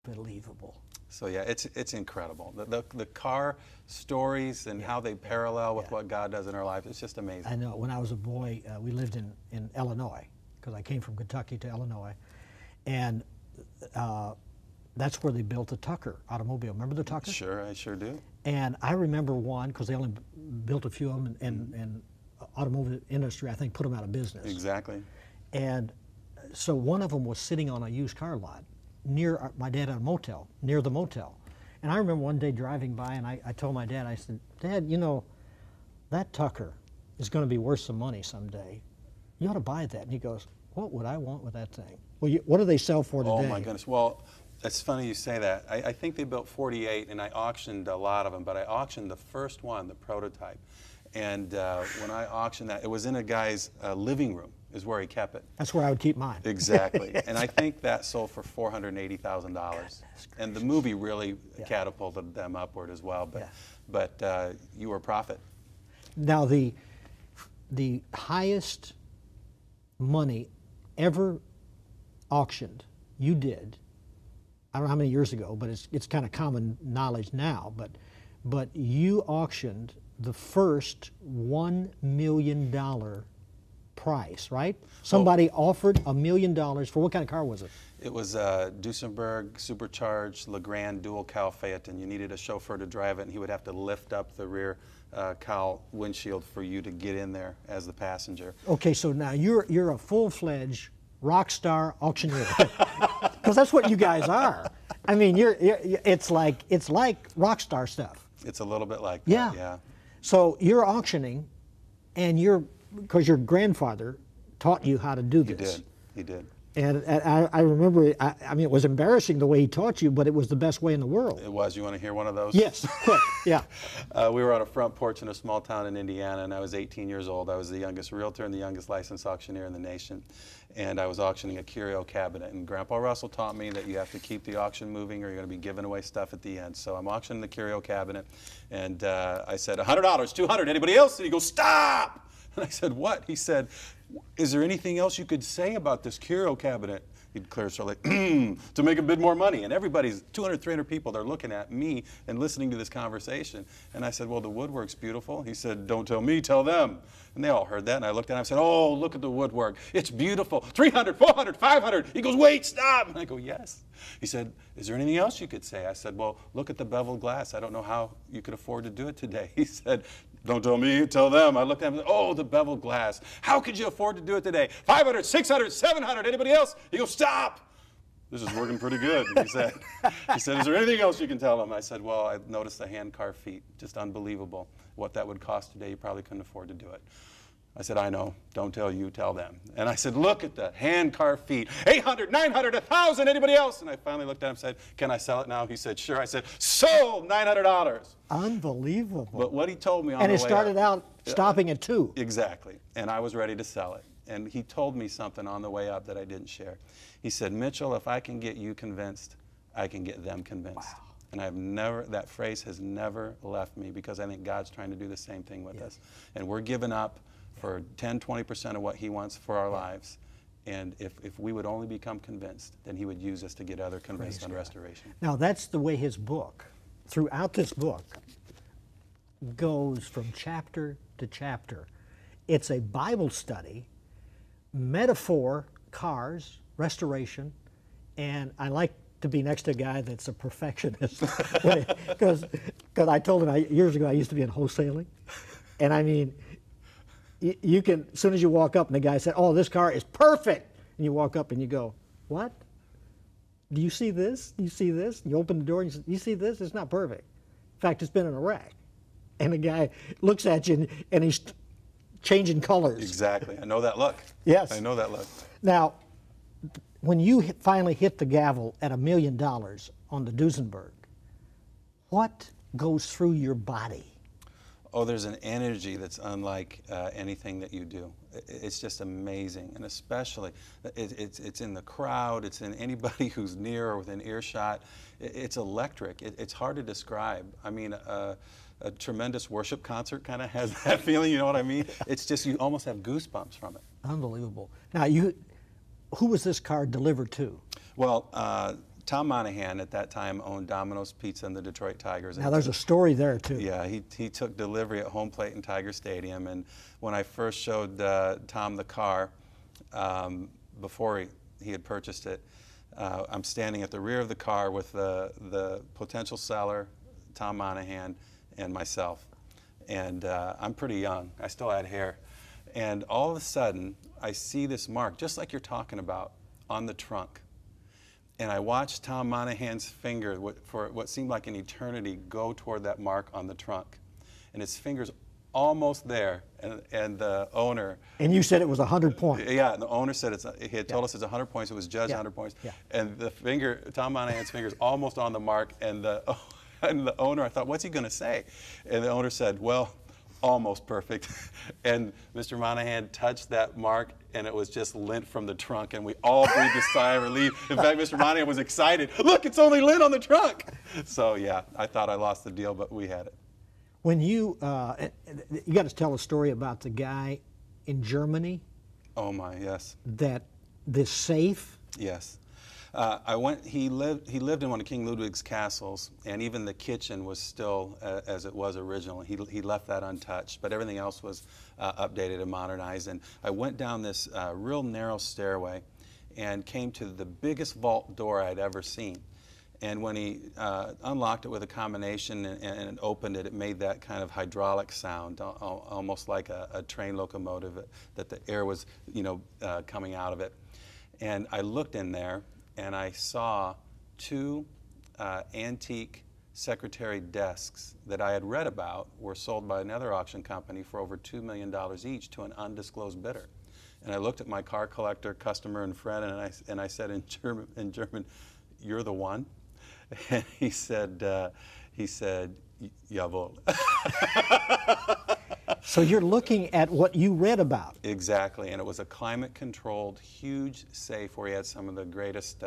Unbelievable. So yeah, it's incredible. The car stories and how they parallel with what God does in our lives, it's just amazing. I know. When I was a boy, we lived in Illinois, because I came from Kentucky to Illinois. And that's where they built the Tucker automobile. Remember the Tucker? Sure, I sure do. And I remember one, because they only built a few of them, and automobile industry, I think, put them out of business. Exactly. And so one of them was sitting on a used car lot near my dad at a motel, near the motel. And I remember one day driving by, and I told my dad, I said, Dad, you know, that Tucker is going to be worth some money someday. You ought to buy that. And he goes, what would I want with that thing? Well, what do they sell for today? Oh my goodness. Well, it's funny you say that. I think they built 48, and I auctioned a lot of them, but I auctioned the first one, the prototype. And when I auctioned that, it was in a guy's living room, is where he kept it. That's where I would keep mine. Exactly. And I think that sold for $480,000. And the movie really catapulted them upward as well. But you were a prophet. Now, the highest money ever auctioned, you did, I don't know how many years ago, but it's kind of common knowledge now, but you auctioned the first $1 million price, right? Somebody offered $1 million for what kind of car was it? It was Duesenberg supercharged Legrand dual cowl Phaeton. You needed a chauffeur to drive it, and he would have to lift up the rear cowl windshield for you to get in there as the passenger. Okay, so now you're a full-fledged rock star auctioneer, because that's what you guys are. I mean, it's like rock star stuff. It's a little bit like that, yeah. So you're auctioning, and because your grandfather taught you how to do this. He did. And I remember, I mean, it was embarrassing the way he taught you, but it was the best way in the world. It was. You want to hear one of those? Yes, quick, yeah. We were on a front porch in a small town in Indiana, and I was 18 years old. I was the youngest realtor and the youngest licensed auctioneer in the nation. And I was auctioning a curio cabinet. And Grandpa Russell taught me that you have to keep the auction moving, or you're going to be giving away stuff at the end. So I'm auctioning the curio cabinet, and I said, $100, $200, anybody else? And he goes, stop! And I said, what? He said, is there anything else you could say about this curio cabinet? He declared, so like, to make a bit more money. And everybody's 200, 300 people, they're looking at me and listening to this conversation. And I said, well, the woodwork's beautiful. He said, don't tell me, tell them. And they all heard that. And I looked at him and said, oh, look at the woodwork. It's beautiful. 300, 400, 500. He goes, wait, stop. And I go, yes. He said, is there anything else you could say? I said, well, look at the beveled glass. I don't know how you could afford to do it today. He said, don't tell me, tell them. I looked at him and said, oh, the beveled glass. How could you afford to do it today? 500, 600, 700, anybody else? He goes, stop. This is working pretty good, he said. He said, is there anything else you can tell them? I said, well, I noticed the hand-carved feet. Just unbelievable. What that would cost today, you probably couldn't afford to do it. I said, I know. Don't tell you, tell them. And I said, look at the hand-carved feet. 800, 900, 1,000, anybody else? And I finally looked at him and said, can I sell it now? He said, sure. I said, sold, $900. Unbelievable. But what he told me on the way And it started out stopping at 2. Exactly. And I was ready to sell it. And he told me something on the way up that I didn't share. He said, Mitchell, if I can get you convinced, I can get them convinced. Wow. And I've never, that phrase has never left me, because I think God's trying to do the same thing with us. And we're giving up for 10, 20% of what he wants for our lives. And if we would only become convinced, then he would use us to get other convinced on restoration. Now that's the way his book, throughout this book, goes from chapter to chapter. It's a Bible study, metaphor, cars, restoration, and I like to be next to a guy that's a perfectionist. Because I told him years ago I used to be in wholesaling, and I mean, you can, as soon as you walk up and the guy said, oh, this car is perfect, and you walk up and you go, what? Do you see this? Do you see this? You open the door and you say, you see this? It's not perfect. In fact, it's been in a wreck. And the guy looks at you and he's changing colors. Exactly. I know that look. Yes. I know that look. Now, when you finally hit the gavel at $1 million on the Duesenberg, what goes through your body? Oh, there's an energy that's unlike anything that you do. It's just amazing, and especially it's in the crowd. It's in anybody who's near or within earshot. It's electric. It's hard to describe. I mean, a tremendous worship concert kind of has that feeling. You know what I mean? It's just, you almost have goosebumps from it. Unbelievable. Now, who was this car delivered to? Well, Tom Monahan at that time owned Domino's Pizza and the Detroit Tigers. Now there's a story there too. Yeah, he took delivery at home plate in Tiger Stadium, and when I first showed Tom the car, before he had purchased it, I'm standing at the rear of the car with the potential seller, Tom Monahan, and myself. And I'm pretty young. I still had hair. And all of a sudden, I see this mark, just like you're talking about, on the trunk. And I watched Tom Monahan's finger for what seemed like an eternity go toward that mark on the trunk. And his finger's almost there, and the owner... And you said it was 100 points. Yeah, the owner said he had told us it's 100 points, it was judged 100 points. Yeah. And the finger, Tom Monahan's finger's almost on the mark, and the owner, I thought, what's he gonna say? And the owner said, well, almost perfect. And Mr. Monahan touched that mark, and it was just lint from the trunk, and we all breathed a sigh of relief. In fact, Mr. Monahan was excited. Look, it's only lint on the trunk. So yeah, I thought I lost the deal, but we had it. When you got to tell a story about the guy in Germany. Oh my, yes. That this safe. Yes. He lived in one of King Ludwig's castles, and even the kitchen was still as it was originally. He left that untouched, but everything else was updated and modernized. And I went down this real narrow stairway and came to the biggest vault door I'd ever seen. And when he unlocked it with a combination and opened it, it made that kind of hydraulic sound, almost like a train locomotive, that the air was, coming out of it. And I looked in there, and I saw two antique secretary desks that I had read about were sold by another auction company for over $2 million each to an undisclosed bidder. And I looked at my car collector, customer, and friend, and I said in German, "You're the one?" And he said, "Jawohl." So you're looking at what you read about. Exactly, and it was a climate-controlled, huge safe where he had some of the greatest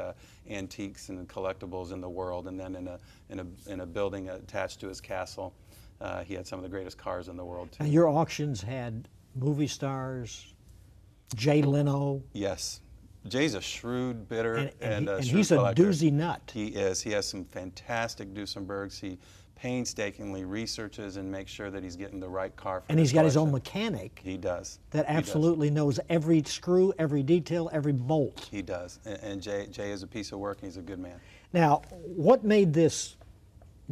antiques and collectibles in the world. And then in a building attached to his castle, he had some of the greatest cars in the world too. And your auctions had movie stars, Jay Leno. Yes. Jay's a shrewd bidder and a shrewd he's a collector. doozy nut. He is. He has some fantastic Duesenbergs. He painstakingly researches and makes sure that he's getting the right car for And he's got his own collection. mechanic. He does. That absolutely knows every screw, every detail, every bolt. He does. And Jay is a piece of work, and he's a good man. Now, what made this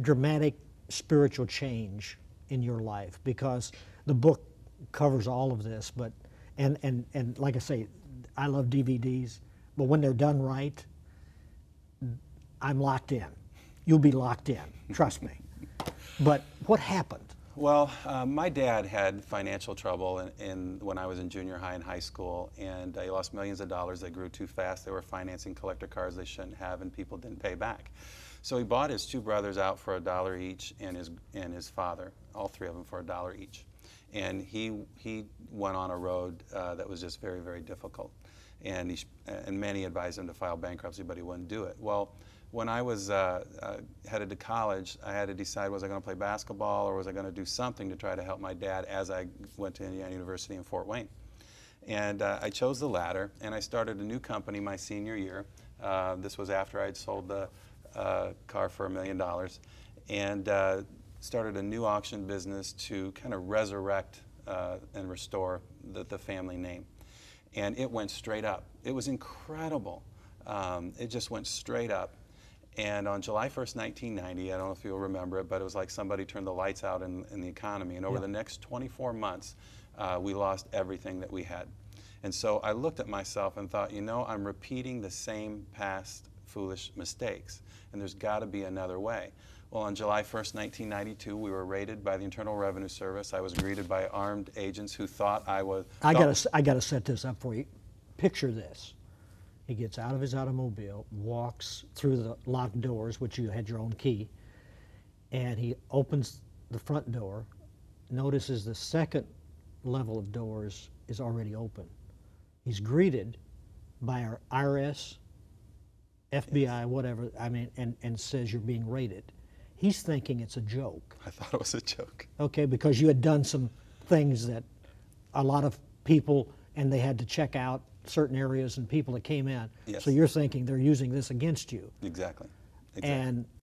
dramatic spiritual change in your life? Because the book covers all of this, but and like I say, I love DVDs, but when they're done right, I'm locked in. You'll be locked in, trust me. But what happened? Well, my dad had financial trouble when I was in junior high and high school, and he lost millions of dollars. They grew too fast. They were financing collector cars they shouldn't have, and people didn't pay back. So he bought his two brothers out for $1 each, and his father, all three of them, for $1 each. And he went on a road that was just very, very difficult. And many advised him to file bankruptcy, but he wouldn't do it. Well, when I was headed to college, I had to decide, was I going to play basketball or was I going to do something to try to help my dad as I went to Indiana University in Fort Wayne. And I chose the latter, and I started a new company my senior year. This was after I'd sold the car for $1 million, and started a new auction business to kind of resurrect and restore the family name. And it went straight up. It was incredible. It just went straight up. And on July 1st, 1990, I don't know if you'll remember it, but it was like somebody turned the lights out in the economy. And over the next 24 months, we lost everything that we had. And so I looked at myself and thought, I'm repeating the same past foolish mistakes, and there's got to be another way. Well, on July 1st, 1992, we were raided by the Internal Revenue Service. I was greeted by armed agents who thought I was... I gotta set this up for you. Picture this. He gets out of his automobile, walks through the locked doors, which you had your own key, and he opens the front door, notices the second level of doors is already open. He's greeted by our IRS, FBI, whatever, and says you're being raided. He's thinking it's a joke. I thought it was a joke. Okay, because you had done some things that a lot of people, and they had to check out certain areas and people that came in. Yes. So you're thinking they're using this against you. Exactly. And